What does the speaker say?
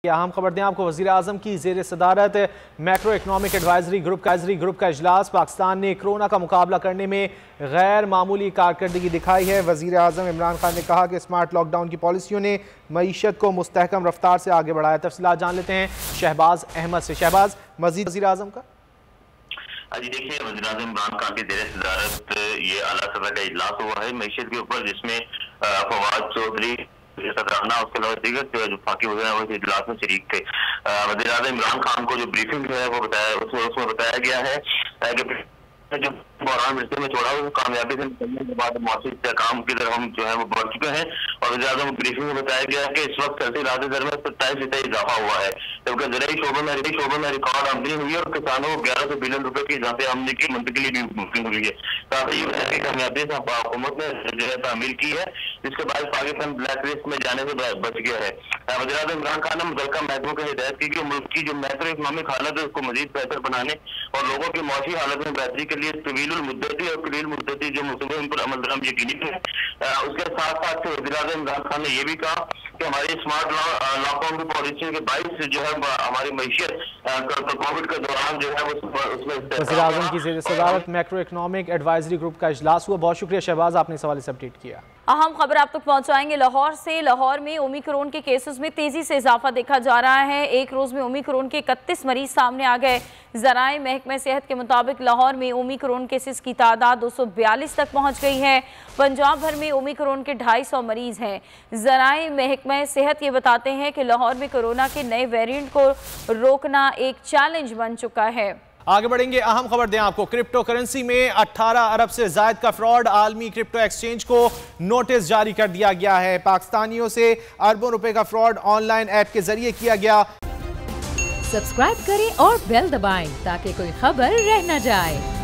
अहम खबर दें आपको, वज़ीर आज़म की ज़ेर सदारत मैक्रो इकनॉमिक एडवाइजरी ग्रुप का इजलास। पाकिस्तान ने कोरोना का मुकाबला करने में गैर मामूली कारकर्दगी दिखाई है। वज़ीर आज़म इमरान खान ने कहा कि स्मार्ट लॉकडाउन की पॉलिसियों ने मईशत को मुस्तहकम रफ्तार से आगे बढ़ाया। तफसीलात जान लेते हैं शहबाज अहमद से। शहबाज, मज़ीद वज़ीर आज़म का जी देखिए, वज़ीर आज़म इमरान खान की ज़ेर सदारत ये आला सदर का इजलास हुआ है मईशत के ऊपर, जिसमें फवाद चौधरी सदराना उसके अलावा दीगर जो फाकी वज़ीर हैं वो इजलास में शरीक थे। वज़ीर आज़म इमरान खान को जो ब्रीफिंग है वो उसमें बताया गया है कि जो बहरान मिर्चे में छोड़ा वो कामयाबी से निकलने के बाद मौसमी काम की तरफ हम जो है वो बढ़ चुके हैं। और वज़ीर आज़म ब्रीफिंग में बताया गया है कि इस वक्त चलती राशि दर में 27% इजाफा हुआ है, जबकि ज़राई शोबे में रिकॉर्ड आमदनी हुई है और किसानों को 1100 बिलियन रुपए की इजाफे आमदनी की मुंतकिली भी मुमकिन हुई है। साथ ही ऐसी कामयाबी से हुकूमत ने जो है तामील की है, जिसके बाद पाकिस्तान ब्लैक लिस्ट में जाने से बच गया है। वज़ीर आज़म इमरान खान ने मुतल्लिका महकमों को हिदायत की कि मुल्क की जो मैक्रो इकनॉमिक हालत है उसको मजीद बेहतर बनाने और लोगों की मौसी हालत में बेहतरी के लिए तवील मुद्दती और कलील मुद्दती जो मुस्तक़बिल उन पर अमल दराम यकीनी है। उसके साथ साथ वज़ीर आज़म इमरान खान ने यह भी कहा कि हमारी स्मार्ट लॉकडाउन की पॉलिसी के बाइस जो है हमारी मईशत कोविड के दौरान जो है उसमें वज़ीर आज़म की ज़ेर सदारत मैक्रो इकनॉमिक एडवाइजरी ग्रुप का इजलास हुआ। बहुत शुक्रिया शहबाज, आपने इस हवाले से अपडेट किया। अहम खबर आप तक पहुंचाएंगे लाहौर से। लाहौर में ओमिक्रॉन के केसेस में तेजी से इजाफा देखा जा रहा है। एक रोज में ओमिक्रॉन के 31 मरीज सामने आ गए। ज़राए महकमा सेहत के मुताबिक लाहौर में ओमिक्रॉन केसेस की तादाद 242 तक पहुंच गई है। पंजाब भर में ओमिक्रॉन के 250 मरीज हैं। ज़राए महकमा सेहत ये बताते हैं कि लाहौर में कोरोना के नए वेरिएंट को रोकना एक चैलेंज बन चुका है। आगे बढ़ेंगे, अहम खबर दें आपको, क्रिप्टो करेंसी में 18 अरब से जायद का फ्रॉड। आलमी क्रिप्टो एक्सचेंज को नोटिस जारी कर दिया गया है। पाकिस्तानियों से अरबों रुपए का फ्रॉड ऑनलाइन ऐप के जरिए किया गया। सब्सक्राइब करें और बेल दबाएं ताकि कोई खबर रह न जाए।